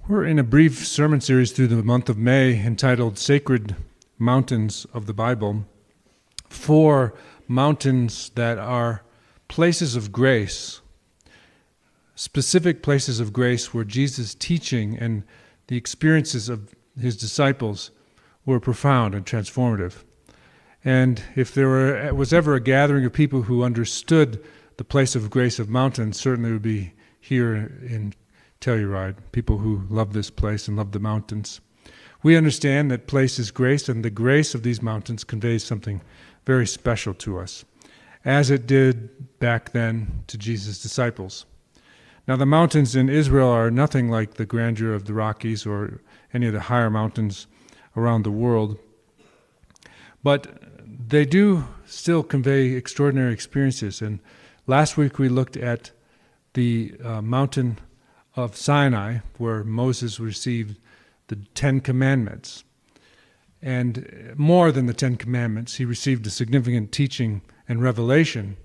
We're in a brief sermon series through the month of May entitled Sacred Mountains of the Bible. 4 mountains that are places of grace, specific places of grace where Jesus' teaching and the experiences of his disciples were profound and transformative. And if there was ever a gathering of people who understood the place of grace of mountains, certainly it would be here in Telluride, people who love this place and love the mountains. We understand that place is grace, and the grace of these mountains conveys something very special to us, as it did back then to Jesus' disciples. Now, the mountains in Israel are nothing like the grandeur of the Rockies or any of the higher mountains around the world, but they do still convey extraordinary experiences. And last week we looked at the mountain of Sinai, where Moses received the 10 Commandments. And more than the 10 Commandments, he received a significant teaching and revelation,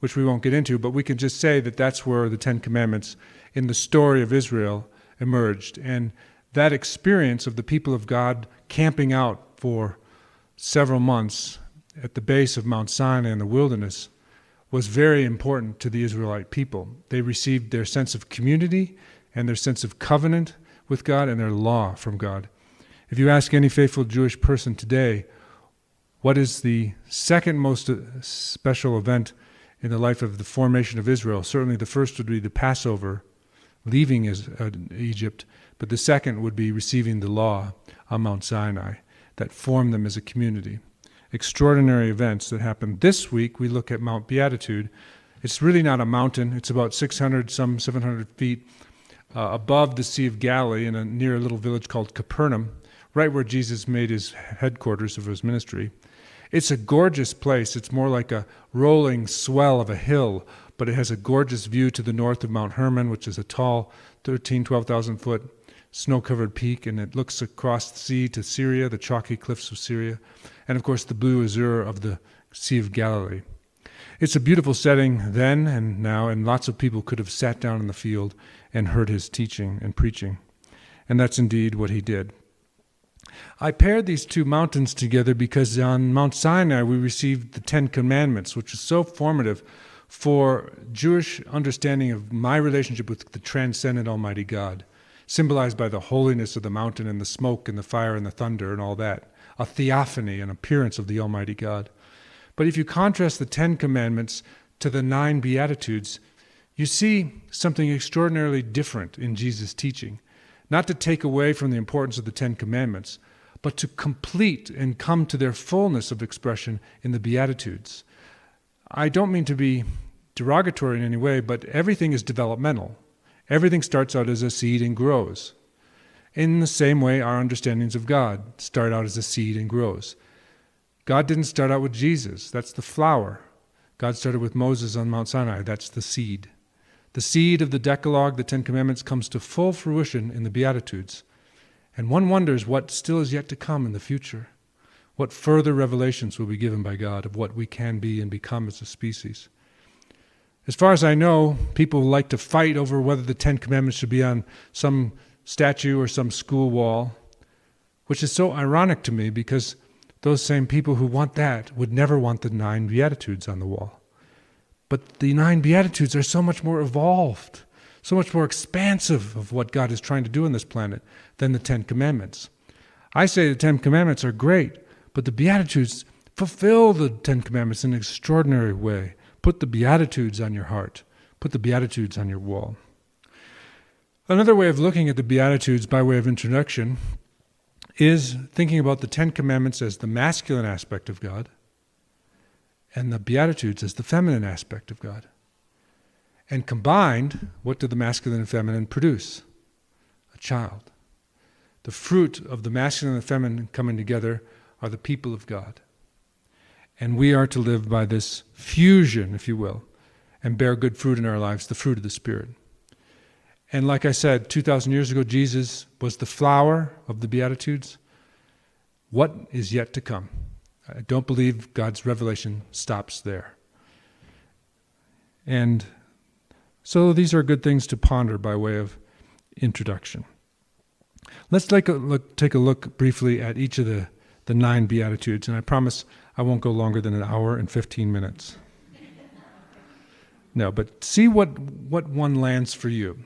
which we won't get into, but we can just say that that's where the 10 Commandments in the story of Israel emerged. And that experience of the people of God camping out for several months at the base of Mount Sinai in the wilderness was very important to the Israelite people. They received their sense of community and their sense of covenant with God and their law from God. If you ask any faithful Jewish person today, what is the second most special event in the life of the formation of Israel? Certainly the first would be the Passover, leaving Egypt, but the second would be receiving the law on Mount Sinai that formed them as a community. Extraordinary events that happened. This week we look at Mount Beatitude. It's really not a mountain. It's about 700 feet above the Sea of Galilee near a little village called Capernaum, right where Jesus made his headquarters of his ministry. It's a gorgeous place. It's more like a rolling swell of a hill, but it has a gorgeous view to the north of Mount Hermon, which is a tall 12,000 foot snow-covered peak, and it looks across the sea to Syria, the chalky cliffs of Syria, and of course the blue azure of the Sea of Galilee. It's a beautiful setting then and now, and lots of people could have sat down in the field and heard his teaching and preaching. And that's indeed what he did. I paired these two mountains together because on Mount Sinai we received the 10 Commandments, which is so formative for Jewish understanding of my relationship with the transcendent Almighty God, symbolized by the holiness of the mountain and the smoke and the fire and the thunder and all that, a theophany, an appearance of the Almighty God. But if you contrast the 10 Commandments to the 9 Beatitudes, you see something extraordinarily different in Jesus' teaching. Not to take away from the importance of the 10 Commandments, but to complete and come to their fullness of expression in the Beatitudes. I don't mean to be derogatory in any way, but everything is developmental. Everything starts out as a seed and grows. In the same way, our understandings of God start out as a seed and grows. God didn't start out with Jesus. That's the flower. God started with Moses on Mount Sinai. That's the seed. The seed of the Decalogue, the 10 Commandments, comes to full fruition in the Beatitudes. And one wonders what still is yet to come in the future. What further revelations will be given by God of what we can be and become as a species. As far as I know, people like to fight over whether the 10 Commandments should be on some statue or some school wall, which is so ironic to me because those same people who want that would never want the 9 Beatitudes on the wall. But the 9 Beatitudes are so much more evolved, so much more expansive of what God is trying to do on this planet than the 10 Commandments. I say the 10 Commandments are great, but the Beatitudes fulfill the 10 Commandments in an extraordinary way. Put the Beatitudes on your heart. Put the Beatitudes on your wall. Another way of looking at the Beatitudes by way of introduction is thinking about the 10 Commandments as the masculine aspect of God and the Beatitudes as the feminine aspect of God. And combined, what do the masculine and feminine produce? A child. The fruit of the masculine and feminine coming together are the people of God. And we are to live by this fusion, if you will, and bear good fruit in our lives, the fruit of the Spirit. And like I said, 2,000 years ago, Jesus was the flower of the Beatitudes. What is yet to come? I don't believe God's revelation stops there. And so these are good things to ponder by way of introduction. Let's take a look briefly at each of the 9 Beatitudes, and I promise I won't go longer than an hour and 15 minutes. No, but see what one lands for you.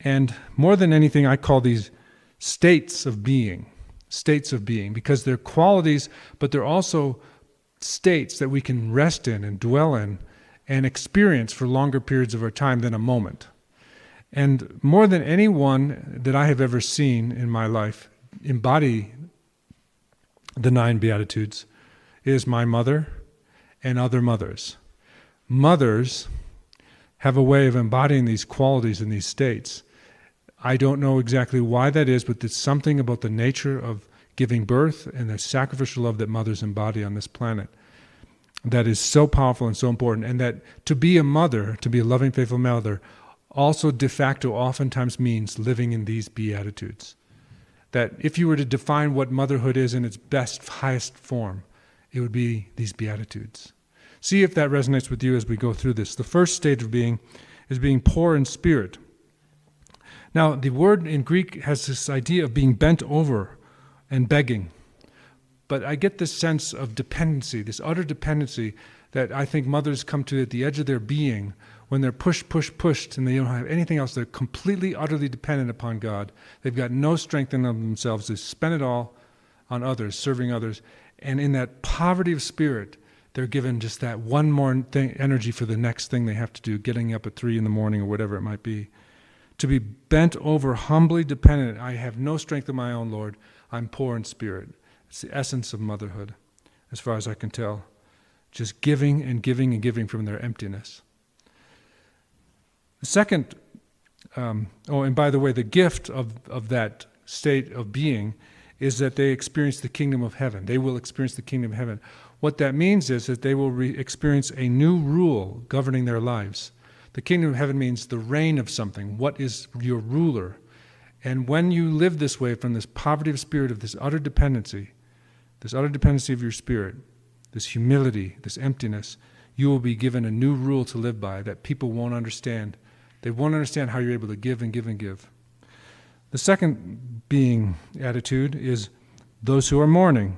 And more than anything, I call these states of being, because they're qualities, but they're also states that we can rest in and dwell in and experience for longer periods of our time than a moment. And more than anyone that I have ever seen in my life embody the 9 Beatitudes is my mother and other mothers. Mothers have a way of embodying these qualities in these states. I don't know exactly why that is, but it's something about the nature of giving birth and the sacrificial love that mothers embody on this planet that is so powerful and so important. And that to be a mother, to be a loving, faithful mother, also de facto oftentimes means living in these Beatitudes. That if you were to define what motherhood is in its best, highest form, it would be these Beatitudes. See if that resonates with you as we go through this. The first state of being is being poor in spirit. Now, the word in Greek has this idea of being bent over and begging. But I get this sense of dependency, this utter dependency that I think mothers come to at the edge of their being when they're pushed, and they don't have anything else. They're completely, utterly dependent upon God. They've got no strength in themselves. They spend it all on others, serving others. And in that poverty of spirit, they're given just that one more energy for the next thing they have to do, getting up at 3 a.m. or whatever it might be. To be bent over, humbly dependent. I have no strength of my own, Lord. I'm poor in spirit. It's the essence of motherhood, as far as I can tell. Just giving and giving and giving from their emptiness. The second, and by the way, the gift of that state of being is that they experience the kingdom of heaven. They will experience the kingdom of heaven. What that means is that they will experience a new rule governing their lives. The kingdom of heaven means the reign of something. What is your ruler? And when you live this way, from this poverty of spirit, of this utter dependency of your spirit, this humility, this emptiness, you will be given a new rule to live by that people won't understand. They won't understand how you're able to give and give and give. The second being attitude is those who are mourning.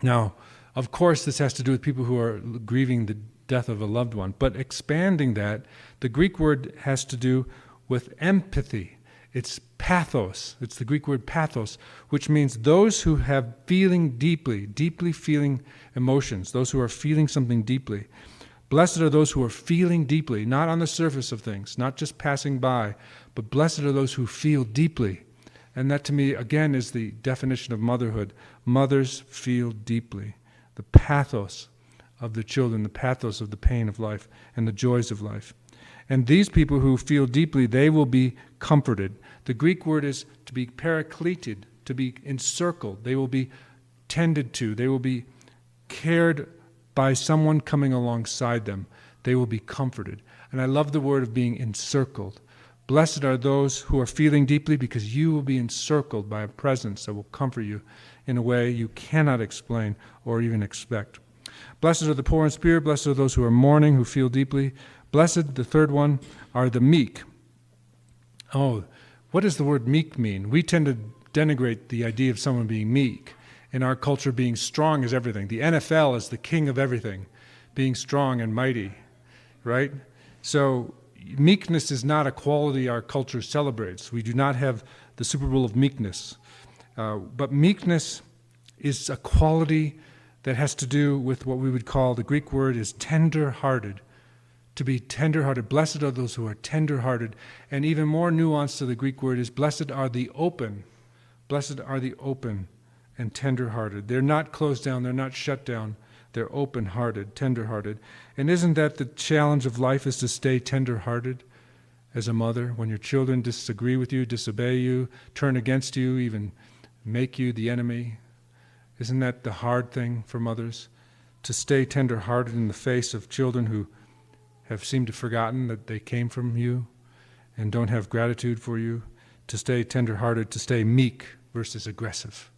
Now, of course, this has to do with people who are grieving the death of a loved one. But expanding that, the Greek word has to do with empathy. It's pathos. It's the Greek word pathos, which means those who have feeling deeply, deeply feeling emotions, those who are feeling something deeply. Blessed are those who are feeling deeply, not on the surface of things, not just passing by, but blessed are those who feel deeply. And that to me, again, is the definition of motherhood. Mothers feel deeply. The pathos of the children, the pathos of the pain of life and the joys of life. And these people who feel deeply, they will be comforted. The Greek word is to be parakleted, to be encircled. They will be tended to. They will be cared by someone coming alongside them. They will be comforted. And I love the word of being encircled. Blessed are those who are feeling deeply, because you will be encircled by a presence that will comfort you in a way you cannot explain or even expect. Blessed are the poor in spirit. Blessed are those who are mourning, who feel deeply. Blessed, the third one, are the meek. Oh, what does the word meek mean? We tend to denigrate the idea of someone being meek. In our culture, being strong is everything. The NFL is the king of everything, being strong and mighty, right? So meekness is not a quality our culture celebrates. We do not have the Super Bowl of meekness. But meekness is a quality that has to do with what we would call, the Greek word is tender-hearted. To be tender-hearted. Blessed are those who are tender-hearted. And even more nuanced to the Greek word is blessed are the open. Blessed are the open and tender-hearted. They're not closed down. They're not shut down. They're open-hearted, tender-hearted. And isn't that the challenge of life, is to stay tender-hearted as a mother? When your children disagree with you, disobey you, turn against you, even make you the enemy. Isn't that the hard thing for mothers? To stay tender-hearted in the face of children who have seemed to have forgotten that they came from you and don't have gratitude for you. To stay tender-hearted, to stay meek versus aggressive.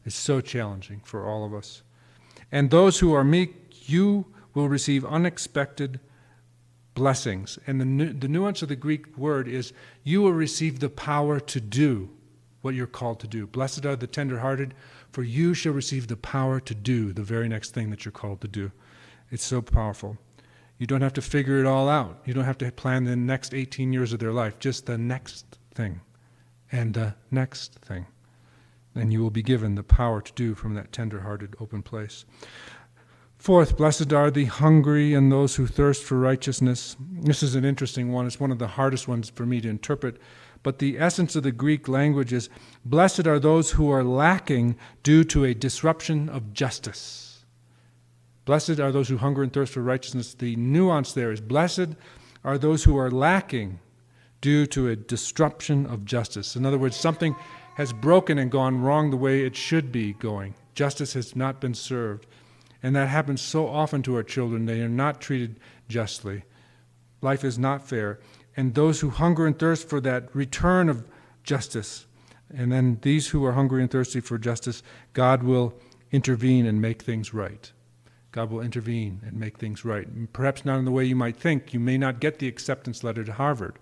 It's so challenging for all of us. And those who are meek, you will receive unexpected blessings. And the nuance of the Greek word is you will receive the power to do. what you're called to do. Blessed are the tenderhearted, for you shall receive the power to do the very next thing that you're called to do. It's so powerful. You don't have to figure it all out. You don't have to plan the next 18 years of their life, just the next thing and the next thing. And you will be given the power to do from that tender-hearted, open place. Fourth, blessed are the hungry and those who thirst for righteousness. This is an interesting one. It's one of the hardest ones for me to interpret. But the essence of the Greek language is, blessed are those who are lacking due to a disruption of justice. Blessed are those who hunger and thirst for righteousness. The nuance there is, blessed are those who are lacking due to a disruption of justice. In other words, something has broken and gone wrong the way it should be going. Justice has not been served. And that happens so often to our children. They are not treated justly. Life is not fair. And those who hunger and thirst for that return of justice, and then these who are hungry and thirsty for justice, God will intervene and make things right. God will intervene and make things right. Perhaps not in the way you might think. You may not get the acceptance letter to Harvard,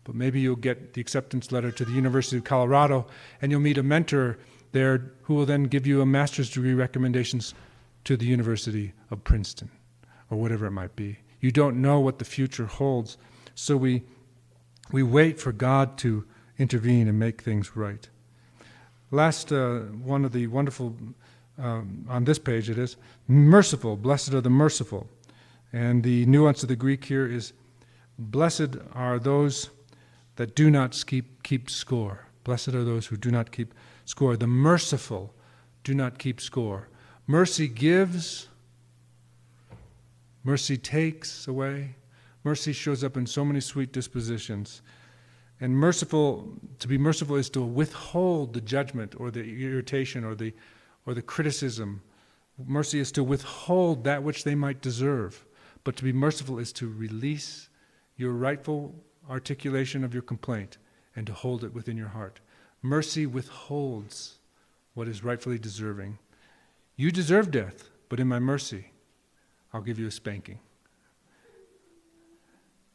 but maybe you'll get the acceptance letter to the University of Colorado, and you'll meet a mentor there who will then give you a master's degree recommendations to the University of Princeton, or whatever it might be. You don't know what the future holds, so we wait for God to intervene and make things right. Last, one of the wonderful, on this page it is, merciful, blessed are the merciful. And the nuance of the Greek here is, blessed are those that do not keep score. Blessed are those who do not keep score. The merciful do not keep score. Mercy gives, mercy takes away. Mercy shows up in so many sweet dispositions. And to be merciful is to withhold the judgment or the irritation or the criticism. Mercy is to withhold that which they might deserve. But to be merciful is to release your rightful articulation of your complaint and to hold it within your heart. Mercy withholds what is rightfully deserving. You deserve death, but in my mercy, I'll give you a spanking.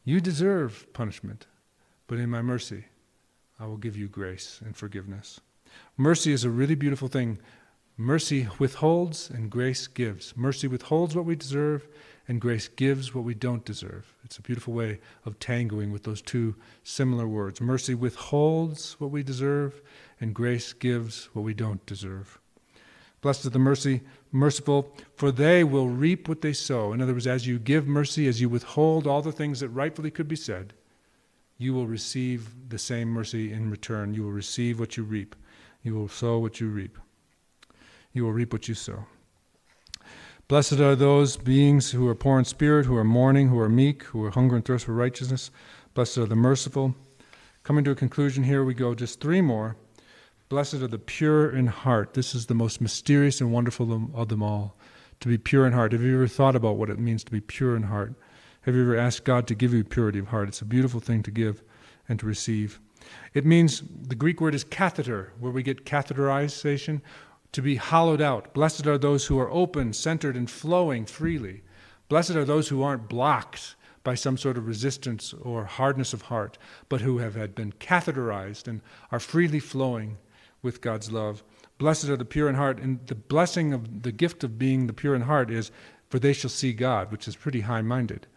You deserve punishment, but in my mercy, I will give you grace and forgiveness. Mercy is a really beautiful thing. Mercy withholds and grace gives. Mercy withholds what we deserve, and grace gives what we don't deserve. It's a beautiful way of tangoing with those two similar words. Mercy withholds what we deserve, and grace gives what we don't deserve. Blessed are the merciful, for they will reap what they sow. In other words, as you give mercy, as you withhold all the things that rightfully could be said, you will receive the same mercy in return. You will receive what you reap. You will sow what you reap. You will reap what you sow. Blessed are those beings who are poor in spirit, who are mourning, who are meek, who are hunger and thirst for righteousness. Blessed are the merciful. Coming to a conclusion here, we go just three more. Blessed are the pure in heart. This is the most mysterious and wonderful of them all, to be pure in heart. Have you ever thought about what it means to be pure in heart? Have you ever asked God to give you purity of heart? It's a beautiful thing to give and to receive. It means, the Greek word is catheter, where we get catheterization, to be hollowed out. Blessed are those who are open, centered, and flowing freely. Blessed are those who aren't blocked by some sort of resistance or hardness of heart, but who have had been catheterized and are freely flowing with God's love. Blessed are the pure in heart, and the blessing of the gift of being the pure in heart is, for they shall see God, which is pretty high-minded.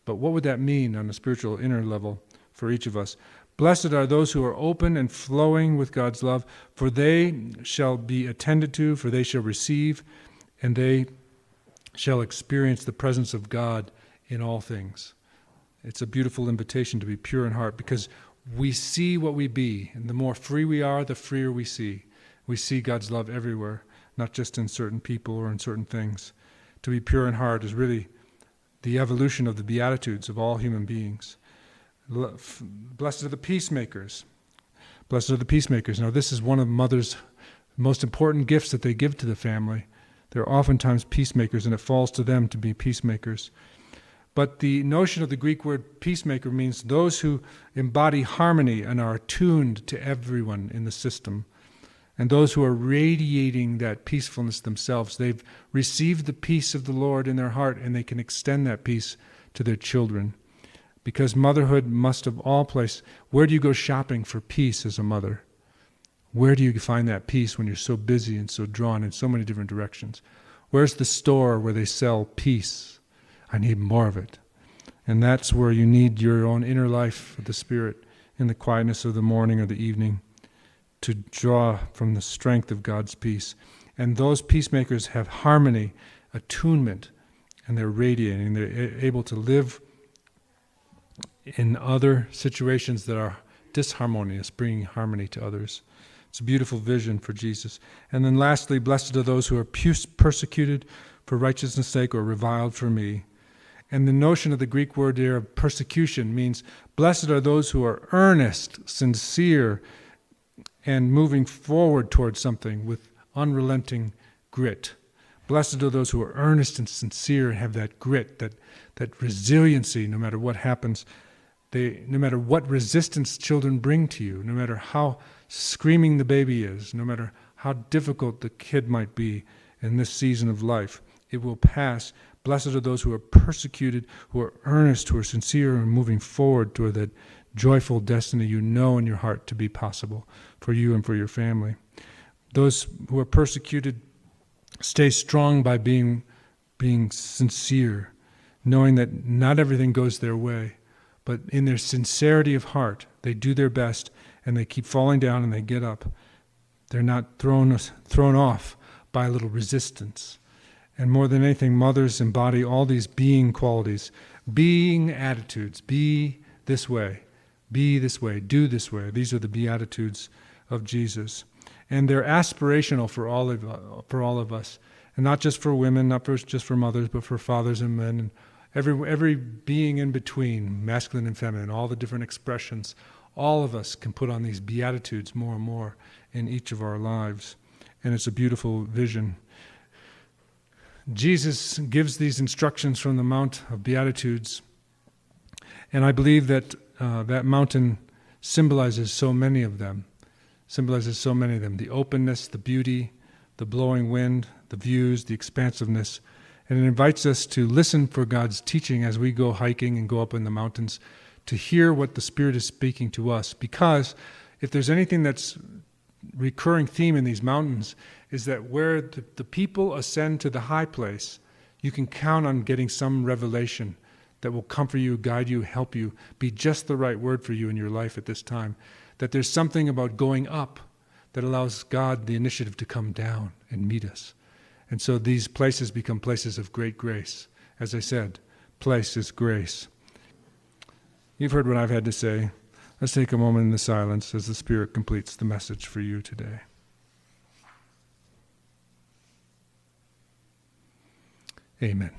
But what would that mean on a spiritual inner level for each of us? Blessed are those who are open and flowing with God's love, for they shall be attended to, for they shall receive, and they shall experience the presence of God in all things. It's a beautiful invitation to be pure in heart, because we see what we be, and the more free we are, the freer we see. We see God's love everywhere, not just in certain people or in certain things. To be pure in heart is really the evolution of the Beatitudes of all human beings. Blessed are the peacemakers. Blessed are the peacemakers. Now, this is one of mother's most important gifts that they give to the family. They're oftentimes peacemakers, and it falls to them to be peacemakers. But the notion of the Greek word peacemaker means those who embody harmony and are attuned to everyone in the system. And those who are radiating that peacefulness themselves. They've received the peace of the Lord in their heart, and they can extend that peace to their children. Because motherhood must of all places, where do you go shopping for peace as a mother? Where do you find that peace when you're so busy and so drawn in so many different directions? Where's the store where they sell peace? I need more of it. And that's where you need your own inner life of the Spirit in the quietness of the morning or the evening to draw from the strength of God's peace. And those peacemakers have harmony, attunement, and they're radiating. They're able to live in other situations that are disharmonious, bringing harmony to others. It's a beautiful vision for Jesus. And then lastly, blessed are those who are persecuted for righteousness' sake or reviled for me. And the notion of the Greek word there of persecution means blessed are those who are earnest, sincere, and moving forward towards something with unrelenting grit. Blessed are those who are earnest and sincere and have that grit, that resiliency, no matter what happens. No matter what resistance children bring to you, no matter how screaming the baby is, no matter how difficult the kid might be in this season of life, it will pass. Blessed are those who are persecuted, who are earnest, who are sincere, and moving forward toward that joyful destiny you know in your heart to be possible for you and for your family. Those who are persecuted stay strong by being sincere, knowing that not everything goes their way, but in their sincerity of heart, they do their best, and they keep falling down and they get up. They're not thrown off by a little resistance. And more than anything, mothers embody all these being qualities, being attitudes. Be this way, do this way. These are the Beatitudes of Jesus. And they're aspirational for all of us. And not just for women, not just for mothers, but for fathers and men, and every being in between, masculine and feminine, all the different expressions. All of us can put on these Beatitudes more and more in each of our lives. And it's a beautiful vision. Jesus gives these instructions from the Mount of Beatitudes, and I believe that that mountain symbolizes so many of them. The openness, the beauty, the blowing wind, the views, the expansiveness. And it invites us to listen for God's teaching as we go hiking and go up in the mountains, to hear what the Spirit is speaking to us. Because if there's anything that's recurring theme in these mountains, is that where the people ascend to the high place, you can count on getting some revelation that will comfort you, guide you, help you, be just the right word for you in your life at this time. That there's something about going up that allows God the initiative to come down and meet us. And so these places become places of great grace. As I said, place is grace. You've heard what I've had to say. Let's take a moment in the silence as the Spirit completes the message for you today. Amen.